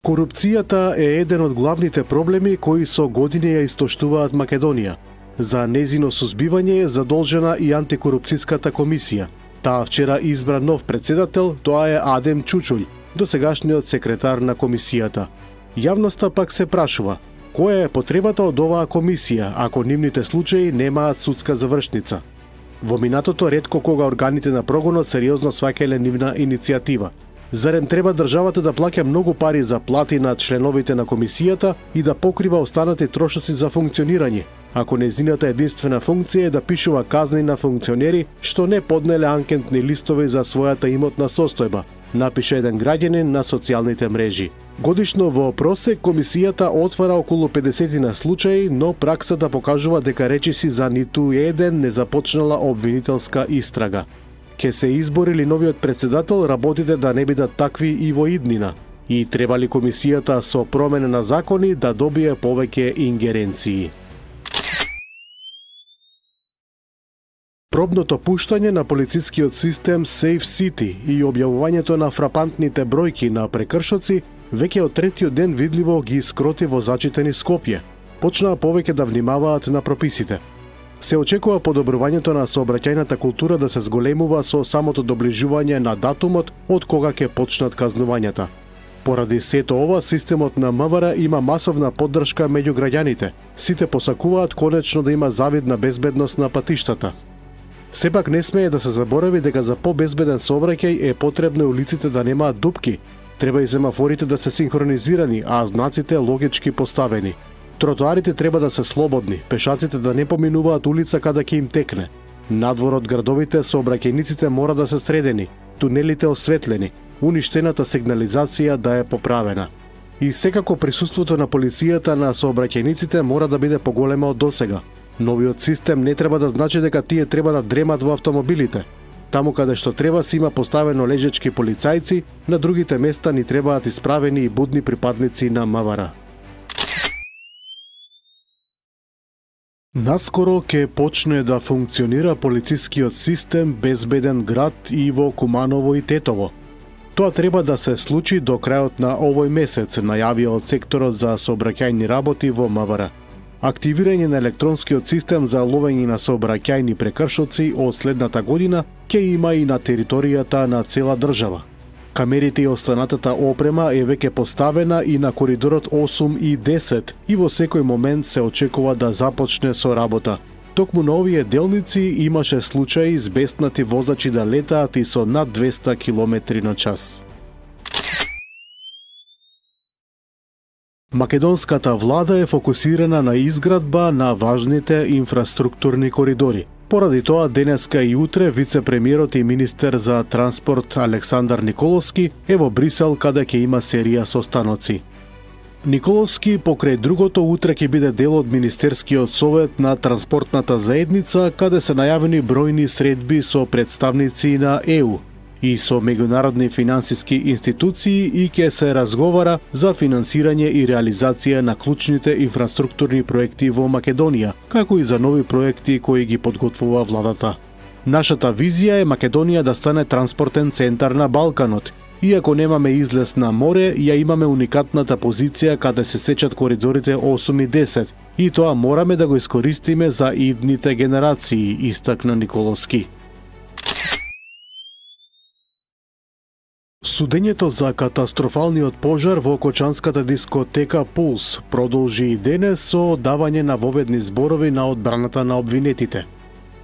Корупцијата е еден од главните проблеми кои со години ја истоштуваат Македонија. За незино сузбивање е задолжена и антикорупцијската комисија. Таа вчера избра нов председател, тоа е Адем Чучулј, досегашниот секретар на комисијата. Јавноста пак се прашува, која е потребата од оваа комисија ако нивните случаи немаат судска завршница? Во минатото ретко кога органите на прогонот сериозно сваќале нивна иницијатива. Зарем треба државата да плаќа многу пари за плати на членовите на комисијата и да покрива останати трошоци за функционирање, ако нејзината единствена функција е да пишува казни на функционери што не поднеле анкетни листови за својата имотна состојба, напише еден граѓанин на социјалните мрежи. Годишно во просек комисијата отвара околу 50 на случаи, но праксата покажува дека речиси за ниту еден не започнала обвинителска истрага. Ке се избори ли новиот председател работите да не бидат такви и во иднина? И треба ли комисијата со промена на закони да добие повеќе ингеренции? Пробното пуштање на полицискиот систем Safe City и објавувањето на фрапантните бројки на прекршоци веќе од третиот ден видливо ги скроти возачите низ Скопје. Почнаа повеќе да внимаваат на прописите. Се очекува подобрувањето на сообраќајната култура да се зголемува со самото доближување на датумот од кога ќе почнат казнувањата. Поради сето ова, системот на МВР има масовна поддршка меѓу граѓаните. Сите посакуваат конечно да има завидна безбедност на патиштата. Сепак не смее да се заборави дека за побезбеден сообраќај е потребно улиците да немаат дупки. Треба и семафорите да се синхронизирани, а знаците логички поставени. Тротоарите треба да се слободни, пешаците да не поминуваат улица каде ќе им текне. Надвор од градовите сообраќајниците мора да се средени, тунелите осветлени, уништената сигнализација да е поправена. И секако присуството на полицијата на сообраќајниците мора да биде поголема од досега. Новиот систем не треба да значи дека тие треба да дремат во автомобилите. Таму каде што треба си има поставено лежечки полицајци, на другите места ни требаат исправени и будни припадници на МВР. Наскоро ќе почне да функционира полицискиот систем Безбеден град и во Куманово и Тетово. Тоа треба да се случи до крајот на овој месец, најавија од секторот за сообраќајни работи во МВР. Активирање на електронскиот систем за ловење на сообраќајни прекршоци од следната година ќе има и на територијата на цела држава. Камерите и останатата опрема е веќе поставена и на коридорот 8 и 10 и во секој момент се очекува да започне со работа. Токму на овие делници имаше случаи збеснати возачи да летаат и со над 200 км на час. Македонската влада е фокусирана на изградба на важните инфраструктурни коридори. Поради тоа, денеска и утре, вице-премиерот и министер за транспорт Александар Николовски е во Брисел, каде ќе има серија состаноци. Николовски покрај другото утре ќе биде дел од Министерскиот совет на транспортната заедница, каде се најавени бројни средби со представници на ЕУ и со меѓународни финансиски институции и ќе се разговара за финансирање и реализација на клучните инфраструктурни проекти во Македонија, како и за нови проекти кои ги подготвува владата. Нашата визија е Македонија да стане транспортен центар на Балканот. Иако немаме излез на море, ја имаме уникатната позиција каде се сечат коридорите 8 и 10, и тоа мораме да го искористиме за идните генерации, истакна Николовски. Судењето за катастрофалниот пожар во кочанската дискотека Пулс продолжи и денес со давање на воведни зборови на одбраната на обвинетите.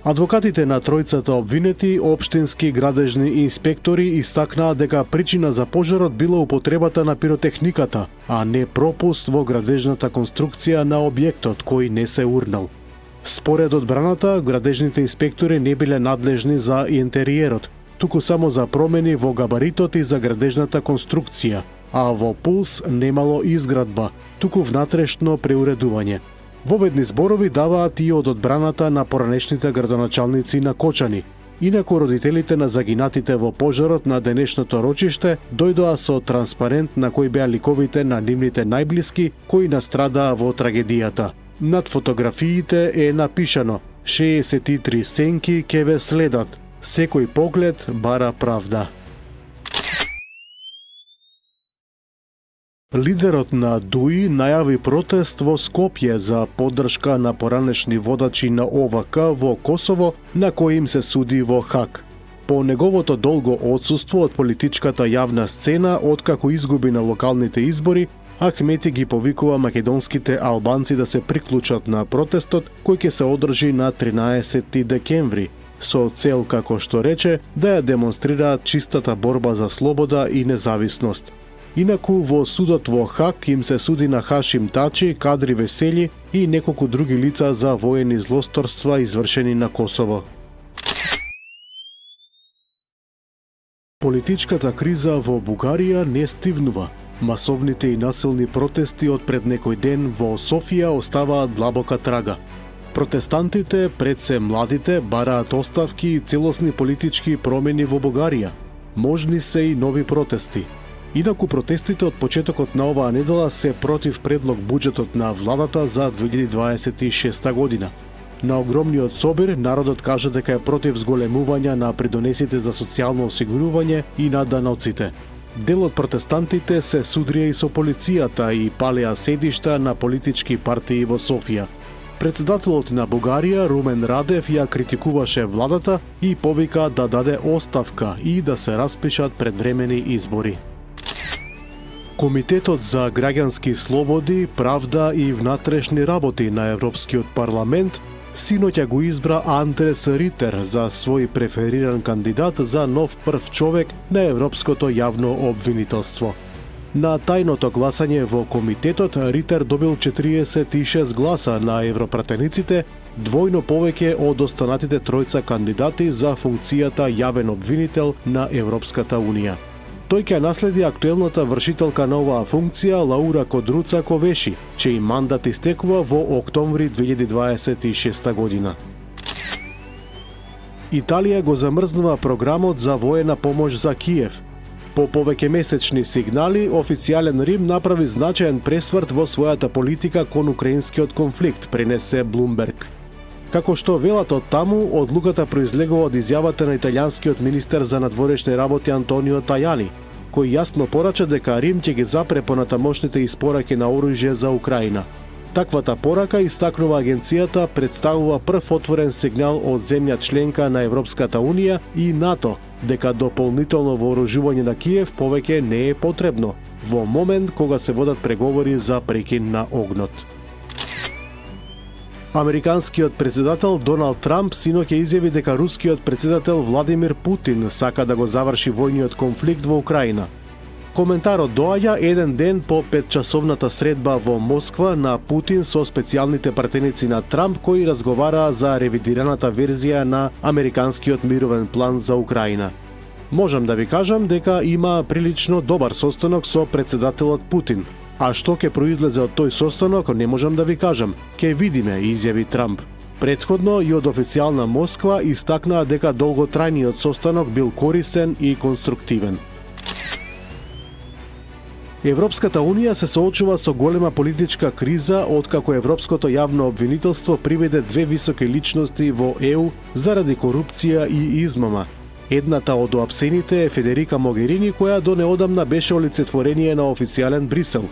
Адвокатите на тројцата обвинети, општински градежни инспектори, истакнаа дека причина за пожарот била употребата на пиротехниката, а не пропуст во градежната конструкција на објектот кој не се урнал. Според одбраната, градежните инспектори не биле надлежни за интериерот, туку само за промени во габаритот и за градежната конструкција, а во Пулс немало изградба, туку внатрешно преуредување. Воведни зборови даваат и од одбраната на поранешните градоначалници на Кочани. Инаку родителите на загинатите во пожарот на денешното рочиште дојдоа со транспарент на кој беа ликовите на нивните најблиски кои настрадаа во трагедијата. Над фотографиите е напишано: 63 сенки ке ве следат. Секој поглед бара правда. Лидерот на ДУИ најави протест во Скопје за поддршка на поранешни водачи на ОВК во Косово, на кои им се суди во Хаг. По неговото долго отсуство од политичката јавна сцена откако изгуби на локалните избори, Ахмети ги повикува македонските албанци да се приклучат на протестот кој ќе се одржи на 13 декември, со цел, како што рече, да ја демонстрираат чистата борба за слобода и независност. Инаку во судот во Хаг им се суди на Хашим Тачи, Кадри Весели и неколку други лица за воени злосторства извршени на Косово. Политичката криза во Бугарија не стивнува. Масовните и насилни протести од пред некој ден во Софија оставаат длабока трага. Протестантите, пред се младите, бараат оставки и целосни политички промени во Бугарија. Можни се и нови протести. Инаку протестите од почетокот на оваа недела се против предлог буџетот на владата за 2026 година. На огромниот собир, народот кажа дека е против зголемување на придонесите за социјално осигурување и на даноците. Дел од протестантите се судрија и со полицијата и палеа седишта на политички партии во Софија. Председателот на Бугарија, Румен Радев, ја критикуваше владата и повика да даде оставка и да се распишат предвремени избори. Комитетот за граѓански слободи, правда и внатрешни работи на Европскиот парламент синоќа го избра Андрес Ритер за свој префериран кандидат за нов прв човек на Европското јавно обвинителство. На тајното гласање во комитетот Ритер добил 46 гласа на европратениците, двојно повеќе од останатите тројца кандидати за функцијата јавен обвинител на Европската Унија. Тој ќе наследи актуелната вршителка на оваа функција Лаура Кодруца Ковеши, чиј мандат истекува во октомври 2026 година. Италија го замрзнува програмот за воена помош за Киев. По повеќе месечни сигнали, официјален Рим направи значаен пресврт во својата политика кон украинскиот конфликт, пренесе Блумберг. Како што велат од таму, одлуката произлегува од изјавата на италијанскиот министер за надворешни работи Антонио Тајани, кој јасно порача дека Рим ќе ги запре понатамошните испораки на оружје за Украина. Таквата порака, истакнува агенцијата, представува прв отворен сигнал од земја членка на Европската Унија и НАТО, дека дополнително вооружување на Киев повеќе не е потребно, во момент кога се водат преговори за прекин на огнот. Американскиот председател Доналд Трамп синоќа изјави дека рускиот председател Владимир Путин сака да го заврши војниот конфликт во Украина. Коментарот доаѓа еден ден по 5-часовната средба во Москва на Путин со специјалните пратеници на Трамп кои разговараа за ревидираната верзија на американскиот мировен план за Украина. Можам да ви кажам дека има прилично добар состанок со председателот Путин. А што ќе произлезе од тој состанок, не можам да ви кажам. Ке видиме, изјави Трамп. Предходно и од официјална Москва истакнаа дека долготрајниот состанок бил корисен и конструктивен. Европската Унија се соочува со голема политичка криза откако Европското јавно обвинителство приведе две високи личности во ЕУ заради корупција и измама. Едната од оапсените е Федерика Могерини, која до неодамна беше олицетворение на официјален Брисел.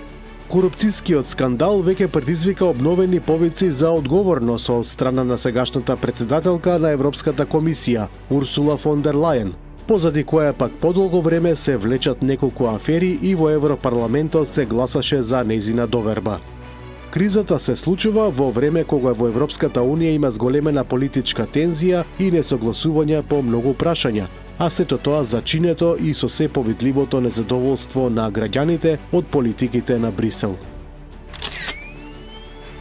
Корупцијскиот скандал веќе предизвика обновени повици за одговорност од страна на сегашната председателка на Европската комисија, Урсула фон дер Лајен, позади која пак подолго време се влечат неколку афери и во Европарламентот се гласаше за нејзина доверба. Кризата се случува во време кога во Европската Унија има зголемена политичка тензија и несогласување по многу прашања, а сето тоа зачинето и со се повидливото незадоволство на граѓаните од политиките на Брисел.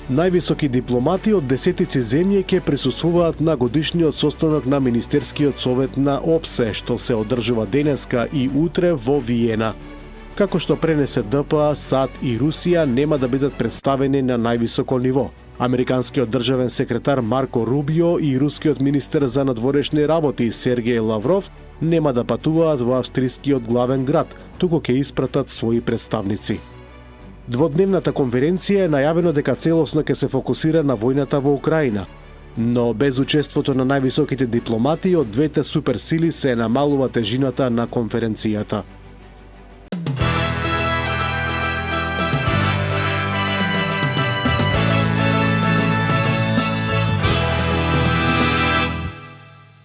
Највисоки дипломати од десетици земји ќе присуствуваат на годишниот состанок на Министерскиот совет на ОПСЕ, што се одржува денеска и утре во Виена. Како што пренесе ДПА, САД и Русија нема да бидат представени на највисоко ниво. Американскиот државен секретар Марко Рубио и рускиот министер за надворешни работи Сергеј Лавров нема да патуваат во австрискиот главен град, туку ќе испратат своји представници. Дводневната конференција е најавено дека целосно ќе се фокусира на војната во Украина, но без учеството на највисоките дипломати од двете суперсили се намалува тежината на конференцијата.